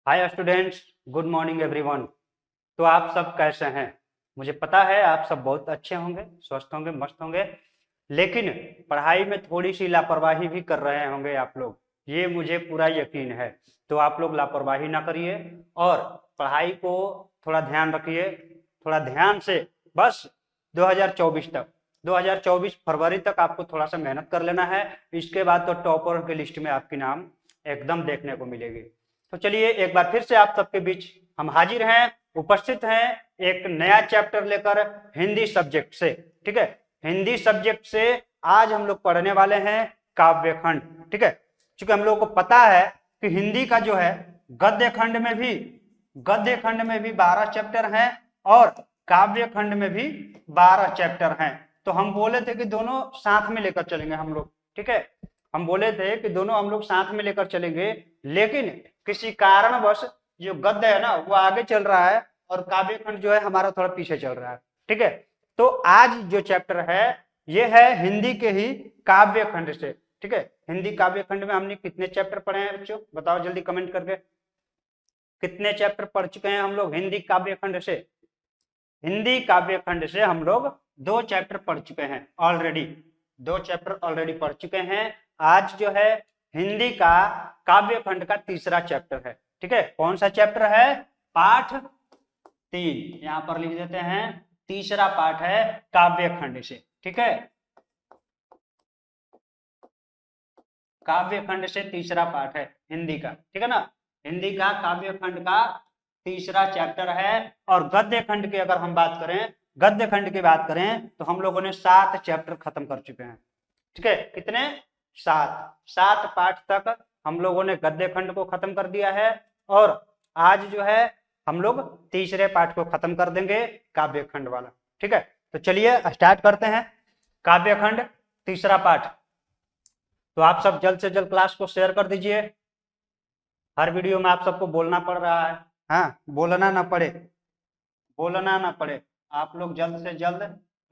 Hi students, good morning everyone. तो आप सब कैसे हैं? मुझे पता है आप सब बहुत अच्छे होंगे, स्वस्थ होंगे, मस्त होंगे। लेकिन पढ़ाई में थोड़ी सी लापरवाही भी कर रहे होंगे आप लोग, ये मुझे पूरा यकीन है। तो आप लोग लापरवाही ना करिए और पढ़ाई को थोड़ा ध्यान रखिए, थोड़ा ध्यान से। बस 2024 तक, 2024 फरवरी तक आपको थोड़ा सा मेहनत कर लेना है। इसके बाद तो टॉपर की लिस्ट में आपकी नाम एकदम देखने को मिलेगी। तो चलिए एक बार फिर से आप सबके बीच हम हाजिर हैं, उपस्थित हैं एक नया चैप्टर लेकर हिंदी सब्जेक्ट से। ठीक है, हिंदी सब्जेक्ट से आज हम लोग पढ़ने वाले हैं काव्य खंड। ठीक है, क्योंकि हम लोगों को पता है कि हिंदी का जो है गद्य खंड में भी 12 चैप्टर हैं और काव्य खंड में भी 12 चैप्टर हैं। तो हम बोले थे कि दोनों साथ में लेकर चलेंगे हम लोग। ठीक है, हम बोले थे कि दोनों हम लोग साथ में लेकर चलेंगे, लेकिन किसी कारणवश जो गद्य है ना वो आगे चल रहा है और काव्य खंड जो है हमारा थोड़ा पीछे चल रहा है। ठीक है, तो आज जो चैप्टर है ये है हिंदी के ही काव्य खंड से। ठीक है, हिंदी काव्य खंड में हमने कितने चैप्टर पढ़े हैं बच्चों, बताओ जल्दी कमेंट करके। कितने चैप्टर पढ़ चुके हैं हम लोग हिंदी काव्य खंड से? हिंदी काव्य खंड से हम लोग 2 चैप्टर पढ़ चुके हैं ऑलरेडी, 2 चैप्टर ऑलरेडी पढ़ चुके हैं। आज जो है हिंदी का काव्य खंड का तीसरा चैप्टर है। ठीक है, कौन सा चैप्टर है? पाठ 3, यहां पर लिख देते हैं तीसरा पाठ है काव्य खंड से। ठीक है, काव्य खंड से तीसरा पाठ है हिंदी का। ठीक है ना, हिंदी का काव्य खंड का तीसरा चैप्टर है। और गद्य खंड की अगर हम बात करें, गद्य खंड की बात करें तो हम लोगों ने 7 चैप्टर खत्म कर चुके हैं। ठीक है, कितने? 7 पाठ तक हम लोगों ने गद्य खंड को खत्म कर दिया है और आज जो है हम लोग तीसरे पाठ को खत्म कर देंगे, काव्य खंड वाला। ठीक है, तो चलिए स्टार्ट करते हैं काव्य खंड तीसरा पाठ। तो आप सब जल्द से जल्द क्लास को शेयर कर दीजिए। हर वीडियो में आप सबको बोलना पड़ रहा है, हाँ, बोलना ना पड़े। आप लोग जल्द से जल्द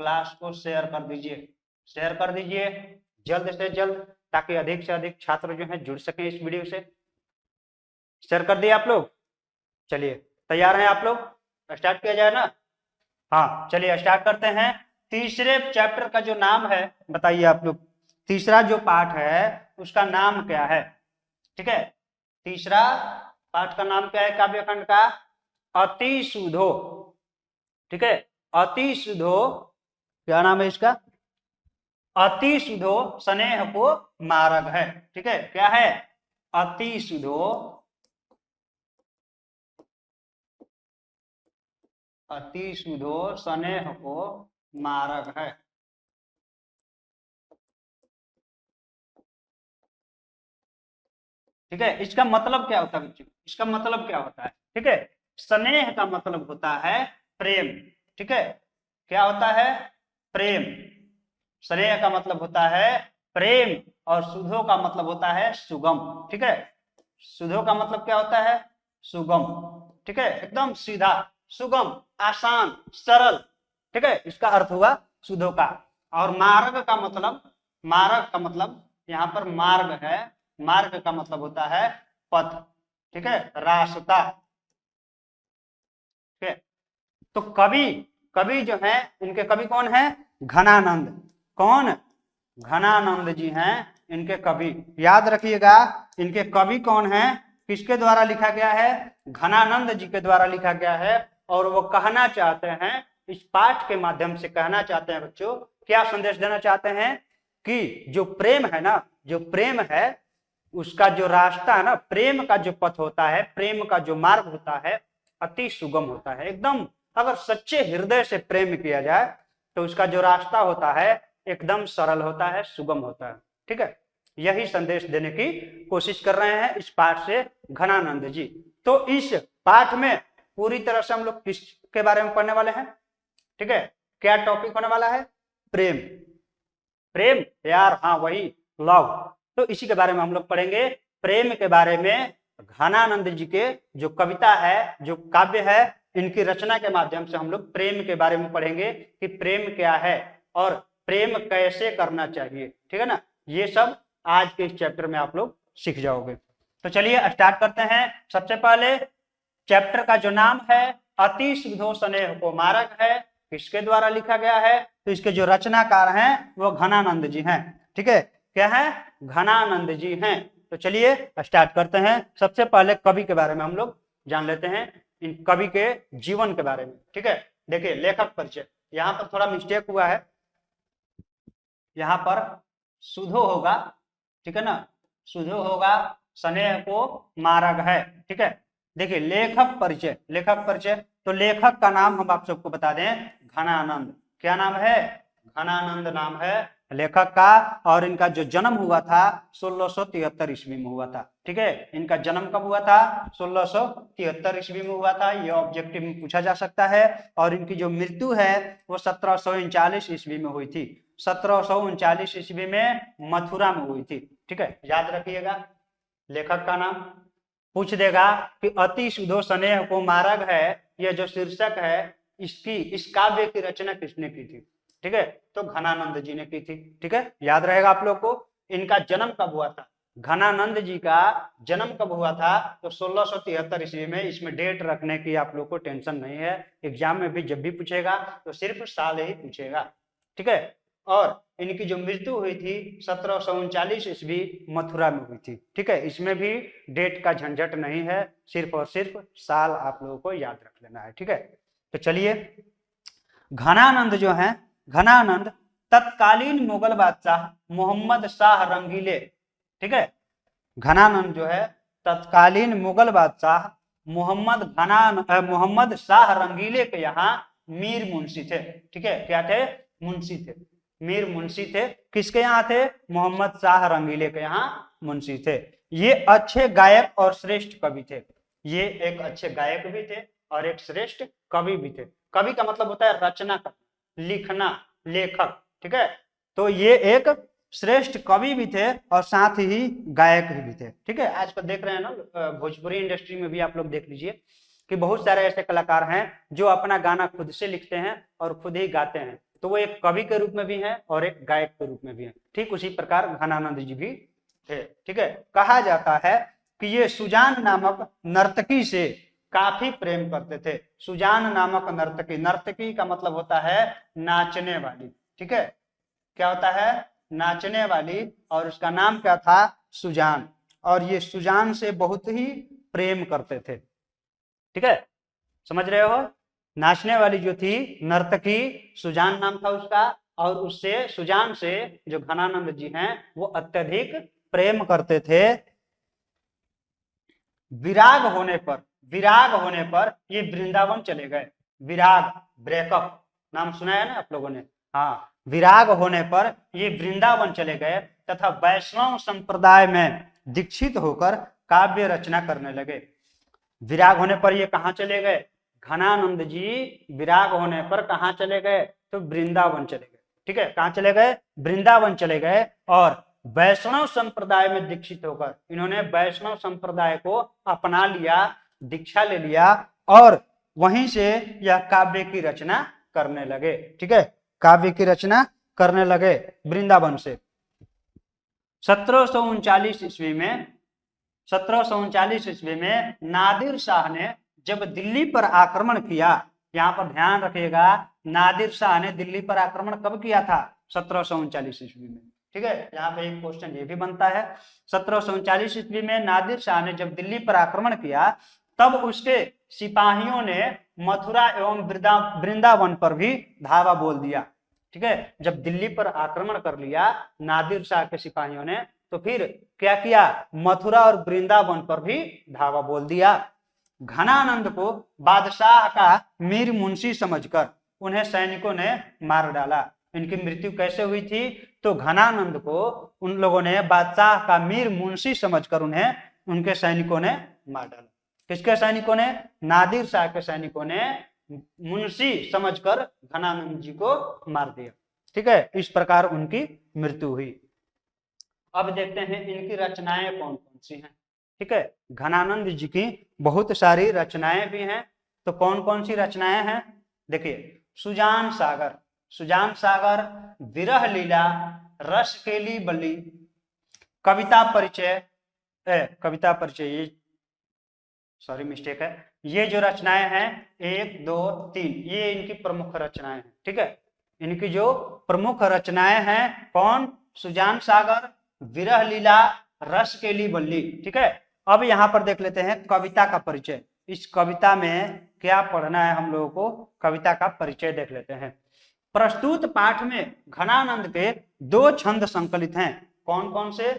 क्लास को शेयर कर दीजिए जल्द से जल्द, ताकि अधिक से अधिक छात्र जो है जुड़ सकें इस वीडियो से। शेयर कर दिए आप लोग? चलिए, तैयार हैं आप लोग? स्टार्ट किया जाए ना? हाँ, चलिए स्टार्ट करते हैं। तीसरे चैप्टर का जो नाम है बताइए आप लोग, तीसरा जो पाठ है उसका नाम क्या है? ठीक है, तीसरा पाठ का नाम क्या है काव्य खंड का? अति सुधो। ठीक है, अति सुधो, क्या नाम है इसका? अति सुधो स्नेह को मार्ग है। ठीक है, क्या है? अति सुधो, अति सुधो स्नेह को मार्ग है। ठीक है, इसका मतलब क्या होता है बच्चों? इसका मतलब क्या होता है? ठीक है, स्नेह का मतलब होता है प्रेम। ठीक है, क्या होता है? प्रेम। स्नेह का मतलब होता है प्रेम और सुधो का मतलब होता है सुगम। ठीक है, सुधो का मतलब क्या होता है? सुगम। ठीक है, एकदम सीधा, सुगम, आसान, सरल। ठीक है, इसका अर्थ हुआ सुधो का। और मार्ग का मतलब यहाँ पर मार्ग है, मार्ग का मतलब होता है पथ। ठीक है, रास्ता। ठीक है, तो कवि, कवि जो है इनके कवि कौन है? घनानंद। कौन? घनानंद जी हैं इनके कवि। याद रखिएगा, इनके कवि कौन है, किसके द्वारा लिखा गया है? घनानंद जी के द्वारा लिखा गया है। और वो कहना चाहते हैं, इस पाठ के माध्यम से कहना चाहते हैं बच्चों, क्या संदेश देना चाहते हैं कि जो प्रेम है ना, जो प्रेम है उसका जो रास्ता है ना, प्रेम का जो पथ होता है, प्रेम का जो मार्ग होता है, अति सुगम होता है एकदम। अगर सच्चे हृदय से प्रेम किया जाए तो उसका जो रास्ता होता है एकदम सरल होता है, सुगम होता है। ठीक है, यही संदेश देने की कोशिश कर रहे हैं इस पाठ से घनानंद जी। तो इस पाठ में पूरी तरह से हम लोग किसके बारे में पढ़ने वाले हैं? ठीक है, क्या टॉपिक होने वाला है? प्रेम। प्रेम, प्यार, हाँ वही, लव। तो इसी के बारे में हम लोग पढ़ेंगे, प्रेम के बारे में। घनानंद जी के जो कविता है, जो काव्य है, इनकी रचना के माध्यम से हम लोग प्रेम के बारे में पढ़ेंगे कि प्रेम क्या है और प्रेम कैसे करना चाहिए। ठीक है ना, ये सब आज के इस चैप्टर में आप लोग सीख जाओगे। तो चलिए स्टार्ट करते हैं। सबसे पहले चैप्टर का जो नाम है अति सुधो स्नेह को मारक है, किसके द्वारा लिखा गया है? तो इसके जो रचनाकार हैं वो घनानंद जी हैं। ठीक है, क्या है? घनानंद जी हैं। तो चलिए स्टार्ट करते हैं। सबसे पहले कवि के बारे में हम लोग जान लेते हैं, इन कवि के जीवन के बारे में। ठीक है, देखिए लेखक परिचय, यहाँ पर थोड़ा मिस्टेक हुआ है, यहाँ पर सुधो होगा, ठीक है ना, सुधो होगा, स्नेह को मारक है। ठीक है, देखिए लेखक परिचय, लेखक परिचय, तो लेखक का नाम हम आप सबको बता दें, घनानंद। क्या नाम है? घनानंद नाम है लेखक का। और इनका जो जन्म हुआ था 1673 ईस्वी में हुआ था। ठीक है, इनका जन्म कब हुआ था? 1673 ईस्वी में हुआ था। ये ऑब्जेक्टिव में पूछा जा सकता है। और इनकी जो मृत्यु है वो 1739 ईस्वी में हुई थी। 1739 ईस्वी में मथुरा में हुई थी। ठीक है, याद रखिएगा। लेखक का नाम पूछ देगा कि अति सुधो स्नेह को मारक है, यह जो शीर्षक है इसकी, इस काव्य की रचना किसने की थी? ठीक है, तो घनानंद जी ने की थी। ठीक है, याद रहेगा आप लोग को। इनका जन्म कब हुआ था? घनानंद जी का जन्म कब हुआ था? तो 1673 ईस्वी में। इसमें डेट रखने की आप लोग को टेंशन नहीं है, एग्जाम में भी जब भी पूछेगा तो सिर्फ साल ही पूछेगा। ठीक है, और इनकी जो मृत्यु हुई थी 1739 ईस्वी मथुरा में हुई थी। ठीक है, इसमें भी डेट का झंझट नहीं है, सिर्फ और सिर्फ साल आप लोगों को याद रख लेना है। ठीक है, तो चलिए घनानंद जो है, घनानंद तत्कालीन मुगल बादशाह मोहम्मद शाह रंगीले, ठीक है, घनानंद जो है तत्कालीन मुगल बादशाह मोहम्मद शाह रंगीले के यहाँ मीर मुंशी थे। ठीक है, क्या थे? मुंशी थे, मीर मुंशी थे। किसके यहाँ थे? मोहम्मद शाह रंगीले के यहाँ मुंशी थे। ये अच्छे गायक और श्रेष्ठ कवि थे। ये एक अच्छे गायक भी थे और एक श्रेष्ठ कवि भी थे। कवि का मतलब होता है रचना करना, लिखना, लेखक। ठीक है, तो ये एक श्रेष्ठ कवि भी थे और साथ ही गायक भी थे। ठीक है, आजकल देख रहे हैं ना, भोजपुरी इंडस्ट्री में भी आप लोग देख लीजिए कि बहुत सारे ऐसे कलाकार हैं जो अपना गाना खुद से लिखते हैं और खुद ही गाते हैं। तो वो एक कवि के रूप में भी हैं और एक गायक के रूप में भी हैं। ठीक उसी प्रकार घनानंद जी भी थे। ठीक है, कहा जाता है कि ये सुजान नामक नर्तकी से काफी प्रेम करते थे। सुजान नामक नर्तकी, नर्तकी का मतलब होता है नाचने वाली। ठीक है, क्या होता है? नाचने वाली। और उसका नाम क्या था? सुजान। और ये सुजान से बहुत ही प्रेम करते थे। ठीक है, समझ रहे हो? नाचने वाली जो थी नर्तकी, सुजान नाम था उसका, और उससे, सुजान से जो घनानंद जी हैं वो अत्यधिक प्रेम करते थे। विराग होने पर, विराग होने पर ये वृंदावन चले गए। विराग, ब्रेकअप, नाम सुना है ना आप लोगों ने? हाँ, विराग होने पर ये वृंदावन चले गए तथा वैष्णव संप्रदाय में दीक्षित होकर काव्य रचना करने लगे। विराग होने पर ये कहाँ चले गए? घनानंद जी विराग होने पर कहाँ चले गए? तो वृंदावन चले गए। ठीक है, कहाँ चले गए? वृंदावन चले गए। और वैष्णव संप्रदाय में दीक्षित होकर इन्होंने वैष्णव संप्रदाय को अपना लिया, दीक्षा ले लिया, और वहीं से यह काव्य की रचना करने लगे। ठीक है, काव्य की रचना करने लगे वृंदावन से। 1739 ईस्वी में, 1739 ईस्वी में नादिर शाह ने जब दिल्ली पर आक्रमण किया, यहाँ पर ध्यान रखिएगा, नादिर शाह ने दिल्ली पर आक्रमण कब किया था? 1739 ईस्वी में। ठीक है, यहाँ पे एक क्वेश्चन ये भी बनता है। 1739 ईस्वी में नादिर शाह ने जब दिल्ली पर आक्रमण किया तब उसके सिपाहियों ने मथुरा एवं वृंदावन पर भी धावा बोल दिया। ठीक है, जब दिल्ली पर आक्रमण कर लिया नादिर शाह के सिपाहियों ने, तो फिर क्या किया? मथुरा और वृंदावन पर भी धावा बोल दिया। घनानंद को बादशाह का मीर मुंशी समझकर उन्हें सैनिकों ने मार डाला। इनकी मृत्यु कैसे हुई थी? तो घनानंद को उन लोगों ने बादशाह का मीर मुंशी समझकर उन्हें, उनके सैनिकों ने मार डाला। किसके सैनिकों ने? नादिर शाह के सैनिकों ने मुंशी समझकर घनानंद जी को मार दिया। ठीक है, इस प्रकार उनकी मृत्यु हुई। अब देखते हैं इनकी रचनाएं कौन कौन सी हैं। ठीक है, घनानंद जी की बहुत सारी रचनाएं भी हैं। तो कौन कौन सी रचनाएं हैं? देखिए, सुजान सागर, सुजान सागर, विरह लीला, रस केली बली, कविता परिचय, कविता परिचय, ये सॉरी मिस्टेक है, ये जो रचनाएं हैं 1 2 3 ये इनकी प्रमुख रचनाएं हैं। ठीक है, इनकी जो प्रमुख रचनाएं हैं कौन, सुजान सागर, विरह लीला, रस केली बल्ली। ठीक है, अब यहाँ पर देख लेते हैं कविता का परिचय। इस कविता में क्या पढ़ना है हम लोगों को, कविता का परिचय देख लेते हैं। प्रस्तुत पाठ में घनानंद के 2 छंद संकलित हैं। कौन कौन से,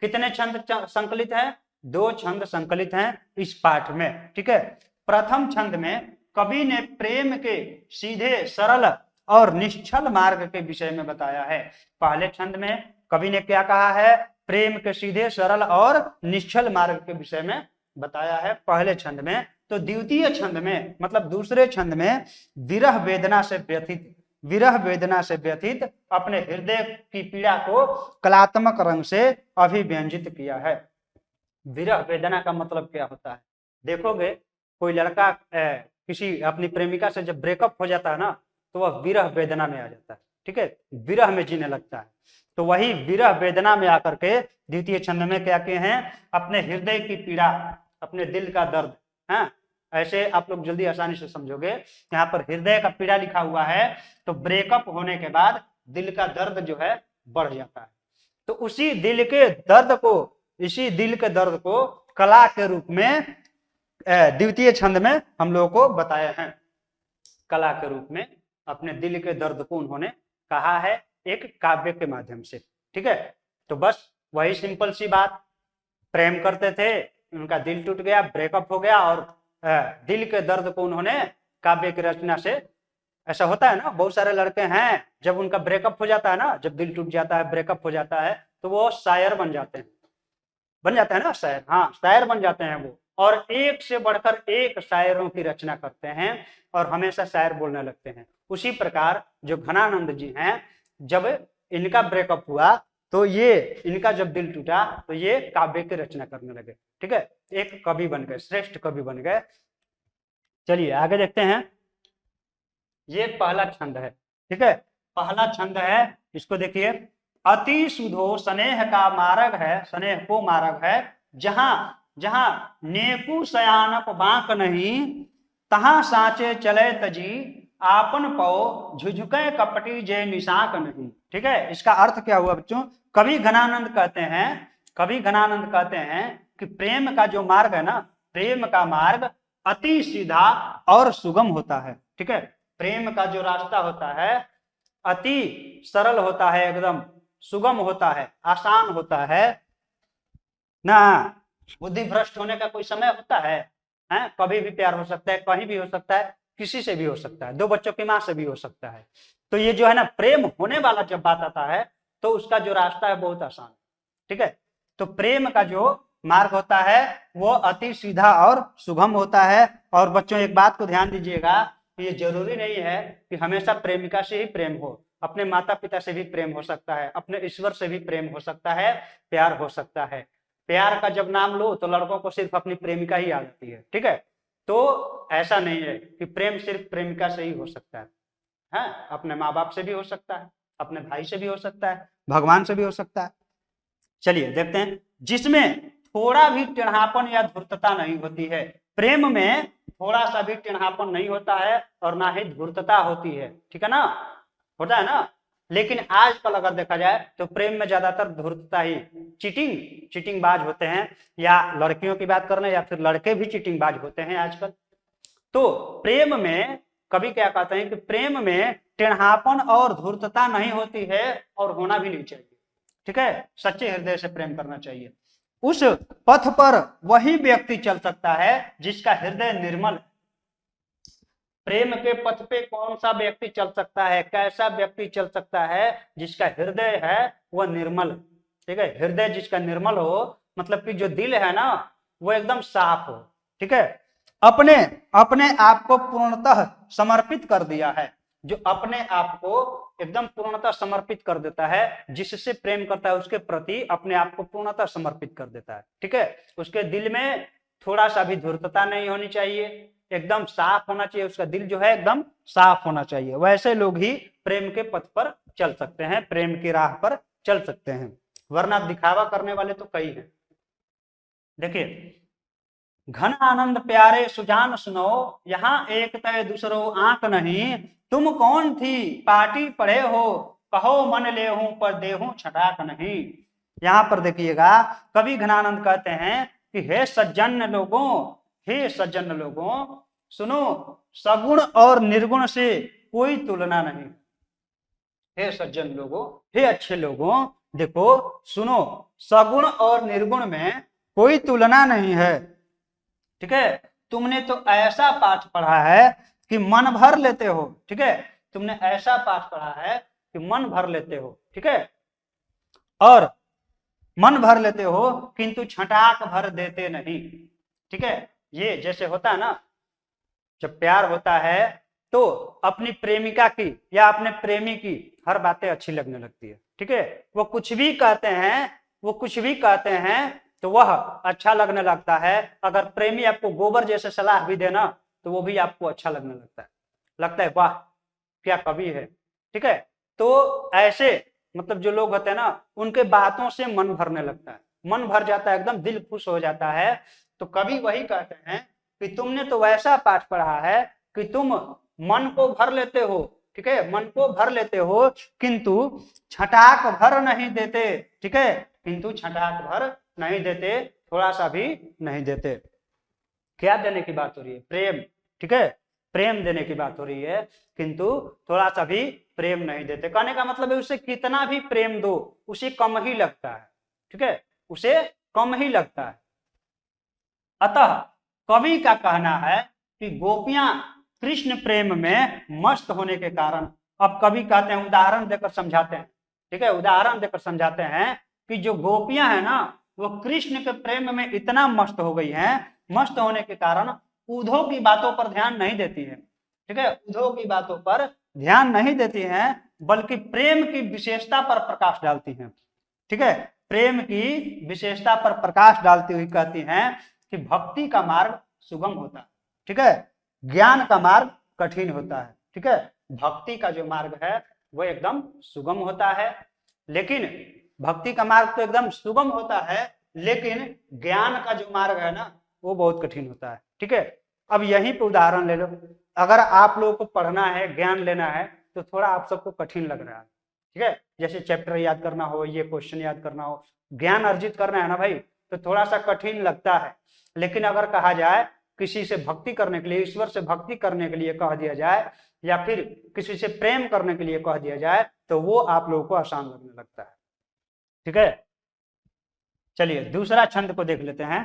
कितने छंद संकलित हैं, 2 छंद संकलित हैं इस पाठ में। ठीक है, प्रथम छंद में कवि ने प्रेम के सीधे सरल और निश्चल मार्ग के विषय में बताया है। पहले छंद में कवि ने क्या कहा है, प्रेम के सीधे सरल और निश्चल मार्ग के विषय में बताया है पहले छंद में। तो द्वितीय छंद में मतलब दूसरे छंद में विरह वेदना से व्यथित अपने हृदय की पीड़ा को कलात्मक रंग से अभिव्यंजित किया है। विरह वेदना का मतलब क्या होता है, देखोगे कोई लड़का किसी अपनी प्रेमिका से जब ब्रेकअप हो जाता है ना, तो वह विरह वेदना में आ जाता है। ठीक है, विरह में जीने लगता है। तो वही विरह वेदना में आकर के द्वितीय छंद में क्या किए हैं, अपने हृदय की पीड़ा, अपने दिल का दर्द, हाँ ऐसे आप लोग जल्दी आसानी से समझोगे। यहाँ पर हृदय का पीड़ा लिखा हुआ है, तो ब्रेकअप होने के बाद दिल का दर्द जो है बढ़ जाता है। तो इसी दिल के दर्द को कला के रूप में द्वितीय छंद में हम लोगों को बताया है। कला के रूप में अपने दिल के दर्द को उन्होंने कहा है एक काव्य के माध्यम से। ठीक है, तो बस वही सिंपल सी बात, प्रेम करते थे, उनका दिल टूट गया, ब्रेकअप हो गया, और दिल के दर्द को उन्होंने काव्य की रचना से, ऐसा होता है ना, बहुत सारे लड़के हैं जब उनका ब्रेकअप हो जाता है ना, जब दिल टूट जाता है, ब्रेकअप हो जाता है, तो वो शायर बन जाते हैं ना, शायर, हाँ शायर बन जाते हैं वो, और एक से बढ़कर एक शायरों की रचना करते हैं और हमेशा शायर बोलने लगते हैं। उसी प्रकार जो घनानंद जी हैं, जब इनका ब्रेकअप हुआ तो ये इनका जब दिल टूटा तो ये काव्य की रचना करने लगे। ठीक है, एक कवि बन गए, श्रेष्ठ कवि बन गए। चलिए आगे देखते हैं, ये पहला छंद है। ठीक है, पहला छंद है, इसको देखिए, अति सुधो स्नेह का मार्ग है, स्नेह को मार्ग है, जहां जहां नेकु सयानप बांक नहीं, तहां साचे चले तजी, आपन पौ झुझुके कपटी जे निशाक नहीं। ठीक है, इसका अर्थ क्या हुआ बच्चों, कवि घनानंद कहते हैं कि प्रेम का जो मार्ग है ना, प्रेम का मार्ग अति सीधा और सुगम होता है। ठीक है, प्रेम का जो रास्ता होता है अति सरल होता है, एकदम सुगम होता है, आसान होता है ना। बुद्धि भ्रष्ट होने का कोई समय होता है? कभी भी प्यार हो सकता है, कहीं भी हो सकता है, किसी से भी हो सकता है, 2 बच्चों की मां से भी हो सकता है। तो ये जो है ना, प्रेम होने वाला जब बात आता है तो उसका जो रास्ता है बहुत आसान है। ठीक है, तो प्रेम का जो मार्ग होता है वो अति सीधा और सुगम होता है। और बच्चों एक बात को ध्यान दीजिएगा, ये जरूरी नहीं है कि हमेशा प्रेमिका से ही प्रेम हो, अपने माता पिता से भी प्रेम हो सकता है, अपने ईश्वर से भी प्रेम हो सकता है, प्यार हो सकता है। प्यार का जब नाम लो तो लड़कों को सिर्फ अपनी प्रेमिका ही याद आती है। ठीक है, तो ऐसा नहीं है कि प्रेम सिर्फ प्रेमिका से ही हो सकता है, अपने माँ बाप से भी हो सकता है, अपने भाई से भी हो सकता है, भगवान से भी हो सकता है। चलिए देखते हैं, जिसमें थोड़ा भी टेढ़ापन या धूर्तता नहीं होती है। प्रेम में थोड़ा सा भी टेढ़ापन नहीं होता है और ना ही धूर्तता होती है। ठीक है ना, होता है ना। लेकिन आजकल अगर देखा जाए तो प्रेम में ज्यादातर धूर्तता ही, चीटिंग बाज होते हैं, या लड़कियों की बात कर रहे हैं या फिर लड़के भी चीटिंग बाज होते हैं आजकल। तो प्रेम में कभी क्या कहते हैं कि प्रेम में टेढ़ापन और धूर्तता नहीं होती है और होना भी नहीं चाहिए। ठीक है, सच्चे हृदय से प्रेम करना चाहिए। उस पथ पर वही व्यक्ति चल सकता है जिसका हृदय निर्मल है। प्रेम के पथ पे कौन सा व्यक्ति चल सकता है, कैसा व्यक्ति चल सकता है, जिसका हृदय है वह निर्मल। ठीक है, हृदय जिसका निर्मल हो, मतलब कि जो दिल है ना वो एकदम साफ हो। ठीक है, अपने आप को पूर्णतः समर्पित कर दिया है, जो अपने आप को एकदम पूर्णतः समर्पित कर देता है, जिससे प्रेम करता है उसके प्रति अपने आप को पूर्णतः समर्पित कर देता है। ठीक है, उसके दिल में थोड़ा सा भी धूर्तता नहीं होनी चाहिए, एकदम साफ होना चाहिए, उसका दिल जो है एकदम साफ होना चाहिए। वैसे लोग ही प्रेम के पथ पर चल सकते हैं, प्रेम की राह पर चल सकते हैं, वरना दिखावा करने वाले तो कई हैं। देखिए, घन आनंद प्यारे सुजान सुनो, यहाँ एक तय दूसरो आंक नहीं, तुम कौन थी पार्टी पढ़े हो, कहो मन ले हूं पर देहूं छटाक नहीं। यहाँ पर देखिएगा, कवि घनानंद कहते हैं कि हे सज्जन लोगों, हे सज्जन लोगों, सुनो, सगुण और निर्गुण से कोई तुलना नहीं। हे सज्जन लोगों, हे अच्छे लोगों, देखो सुनो, सगुण और निर्गुण में कोई तुलना नहीं है। ठीक है, तुमने तो ऐसा पाठ पढ़ा है कि मन भर लेते हो। ठीक है, तुमने ऐसा पाठ पढ़ा है कि मन भर लेते हो। ठीक है, और मन भर लेते हो किंतु छटाक भर देते नहीं। ठीक है, ये जैसे होता है ना, जब प्यार होता है तो अपनी प्रेमिका की या अपने प्रेमी की हर बातें अच्छी लगने लगती है। ठीक है, वो कुछ भी कहते हैं, वो कुछ भी कहते हैं तो वह अच्छा लगने लगता है। अगर प्रेमी आपको गोबर जैसे सलाह भी देना तो वो भी आपको अच्छा लगने लगता है वाह क्या कवि है। ठीक है, तो ऐसे मतलब जो लोग होते हैं ना, उनके बातों से मन भरने लगता है, मन भर जाता है, एकदम दिल खुश हो जाता है। तो कवि वही कहते हैं कि तुमने तो वैसा पाठ पढ़ा है कि तुम मन को भर लेते हो। ठीक है, मन को भर लेते हो किंतु छटाक भर नहीं देते। ठीक है, किंतु छटाक भर नहीं देते, थोड़ा सा भी नहीं देते। क्या देने की बात हो रही है? प्रेम। ठीक है, प्रेम देने की बात हो रही है, किंतु थोड़ा सा भी प्रेम नहीं देते। कहने का मतलब है उसे कितना भी प्रेम दो उसे कम ही लगता है। ठीक है, उसे कम ही लगता है। अतः कवि का कहना है कि गोपियां कृष्ण प्रेम में मस्त होने के कारण, अब कवि कहते हैं, उदाहरण देकर समझाते हैं। ठीक है, उदाहरण देकर समझाते हैं कि जो गोपियां है ना, वो कृष्ण के प्रेम में इतना मस्त हो गई हैं, मस्त होने के कारण उद्धव की बातों पर ध्यान नहीं देती है। ठीक है, उद्धव की बातों पर ध्यान नहीं देती हैं, बल्कि प्रेम की विशेषता पर प्रकाश डालती हैं। ठीक है, प्रेम की विशेषता पर प्रकाश डालती हुई कहती हैं कि भक्ति का मार्ग सुगम होता है। ठीक है, ज्ञान का मार्ग कठिन होता है। ठीक है, भक्ति का जो मार्ग है वो एकदम सुगम होता है, लेकिन भक्ति का मार्ग तो एकदम सुगम होता है, लेकिन ज्ञान का जो मार्ग है ना वो बहुत कठिन होता है। ठीक है, अब यहीं पे उदाहरण ले लो, अगर आप लोगों को पढ़ना है, ज्ञान लेना है, तो थोड़ा आप सबको कठिन लग रहा है। ठीक है, जैसे चैप्टर याद करना हो, ये क्वेश्चन याद करना हो, ज्ञान अर्जित करना है ना भाई, तो थोड़ा सा कठिन लगता है। लेकिन अगर कहा जाए किसी से भक्ति करने के लिए, ईश्वर से भक्ति करने के लिए कह दिया जाए, या फिर किसी से प्रेम करने के लिए कह दिया जाए, तो वो आप लोगों को आसान लगने लगता है। ठीक है, चलिए दूसरा छंद को देख लेते हैं।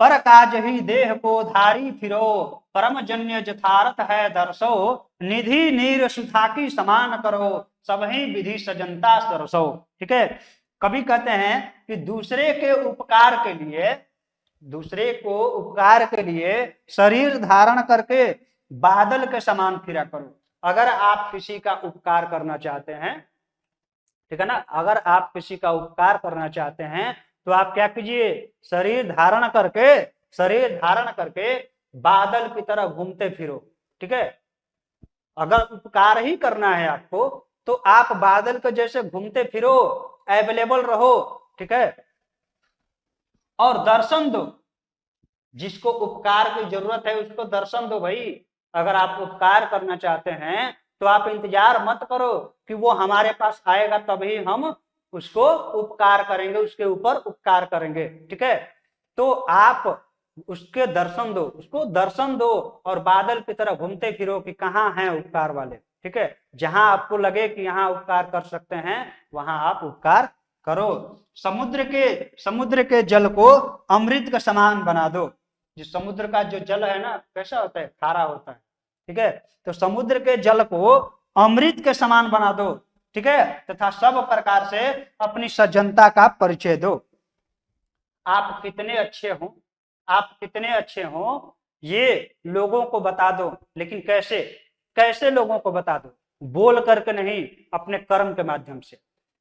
पर काज ही देह को धारी फिरो, परम जन्य जथारथ है दर्शो, निधि नीर सुथा की समान करो, सबही विधि सजनता सरसो। ठीक है, कवि कहते हैं कि दूसरे के उपकार के लिए, दूसरे को उपकार के लिए शरीर धारण करके बादल के समान फिरा करो। अगर आप किसी का उपकार करना चाहते हैं, ठीक है ना, अगर आप किसी का उपकार करना चाहते हैं तो आप क्या कीजिए, शरीर धारण करके, शरीर धारण करके बादल की तरह घूमते फिरो। ठीक है, अगर उपकार ही करना है आपको तो आप बादल के जैसे घूमते फिरो, अवेलेबल रहो। ठीक है, और दर्शन दो, जिसको उपकार की जरूरत है उसको दर्शन दो भाई। अगर आप उपकार करना चाहते हैं तो आप इंतजार मत करो कि वो हमारे पास आएगा तभी हम उसको उपकार करेंगे, उसके ऊपर उपकार करेंगे। ठीक है, तो आप उसके दर्शन दो, उसको दर्शन दो, और बादल की तरह घूमते फिरो कि कहाँ हैं उपकार वाले। ठीक है, जहां आपको लगे कि यहाँ उपकार कर सकते हैं वहां आप उपकार करो। समुद्र के जल को अमृत का समान बना दो। जो समुद्र का जो जल है ना, कैसा होता है? खारा होता है। ठीक है, तो समुद्र के जल को अमृत के समान बना दो। ठीक है, तथा सब प्रकार से अपनी सज्जनता का परिचय दो। आप कितने अच्छे हो, आप कितने अच्छे हो ये लोगों को बता दो। लेकिन कैसे? कैसे लोगों को बता दो? बोल करके नहीं, अपने कर्म के माध्यम से।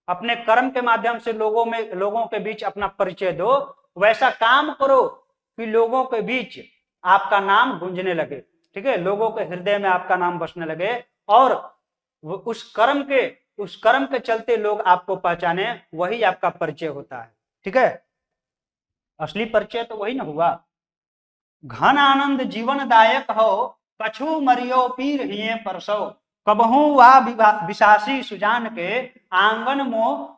अपने कर्म के माध्यम से लोगों के बीच अपना परिचय दो। वैसा काम करो कि लोगों के बीच आपका नाम गूंजने लगे। ठीक है, लोगों के हृदय में आपका नाम बसने लगे, और उस कर्म के चलते लोग आपको पहचाने, वही आपका परिचय होता है। ठीक है, असली परिचय तो वही ना हुआ। घन आनंद जीवनदायक हो, कछु मरियो पीर हिये परसो, कबहू वा विशासी सुजान के, आंगन मो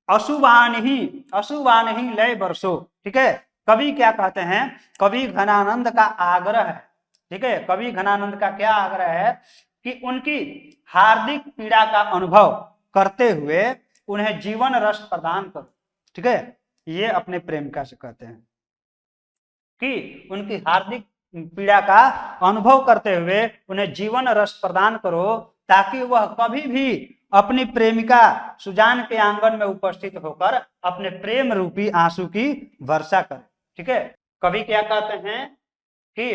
अशुभान ही लय बरसो। ठीक है, कवि क्या कहते हैं, कवि घनानंद का आग्रह है। ठीक है, कवि घनानंद का क्या आग्रह है कि उनकी हार्दिक पीड़ा का अनुभव करते हुए उन्हें जीवन रस प्रदान करो। ठीक है, ये अपने प्रेमिका से कहते हैं कि उनकी हार्दिक पीड़ा का अनुभव करते हुए उन्हें जीवन रस प्रदान करो, ताकि वह कभी भी अपनी प्रेमिका सुजान के आंगन में उपस्थित होकर अपने प्रेम रूपी आंसू की वर्षा करे। ठीक है, कवि क्या कहते हैं कि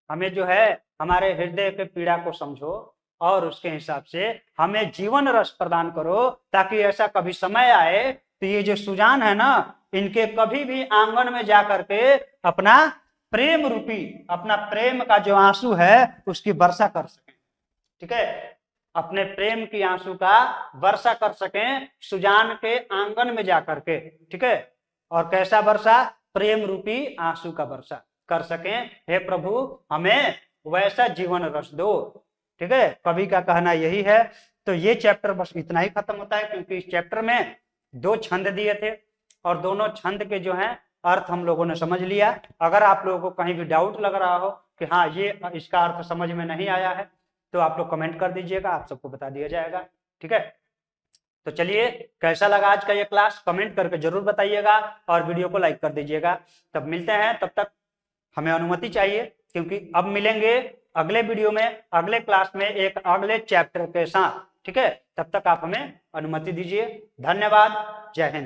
हमें जो है हमारे हृदय के पीड़ा को समझो और उसके हिसाब से हमें जीवन रस प्रदान करो, ताकि ऐसा कभी समय आए तो ये जो सुजान है ना, इनके कभी भी आंगन में जाकर के अपना प्रेम रूपी, अपना प्रेम का जो आंसू है उसकी वर्षा कर सकें। ठीक है, अपने प्रेम की आंसू का वर्षा कर सकें सुजान के आंगन में जाकर के। ठीक है, और कैसा वर्षा, प्रेम रूपी आंसू का वर्षा कर सकें। हे प्रभु हमें वैसा जीवन रस दो। ठीक है, कवि का कहना यही है। तो ये चैप्टर बस इतना ही खत्म होता है, क्योंकि इस चैप्टर में 2 छंद दिए थे और दोनों छंद के जो है अर्थ हम लोगों ने समझ लिया। अगर आप लोगों को कहीं भी डाउट लग रहा हो कि हाँ ये इसका अर्थ समझ में नहीं आया है, तो आप लोग कमेंट कर दीजिएगा, आप सबको बता दिया जाएगा। ठीक है, तो चलिए, कैसा लगा आज का ये क्लास कमेंट करके जरूर बताइएगा और वीडियो को लाइक कर दीजिएगा। तब मिलते हैं, तब तक हमें अनुमति चाहिए, क्योंकि अब मिलेंगे अगले वीडियो में, अगले क्लास में एक अगले चैप्टर के साथ। ठीक है, तब तक आप हमें अनुमति दीजिए। धन्यवाद, जय हिंद।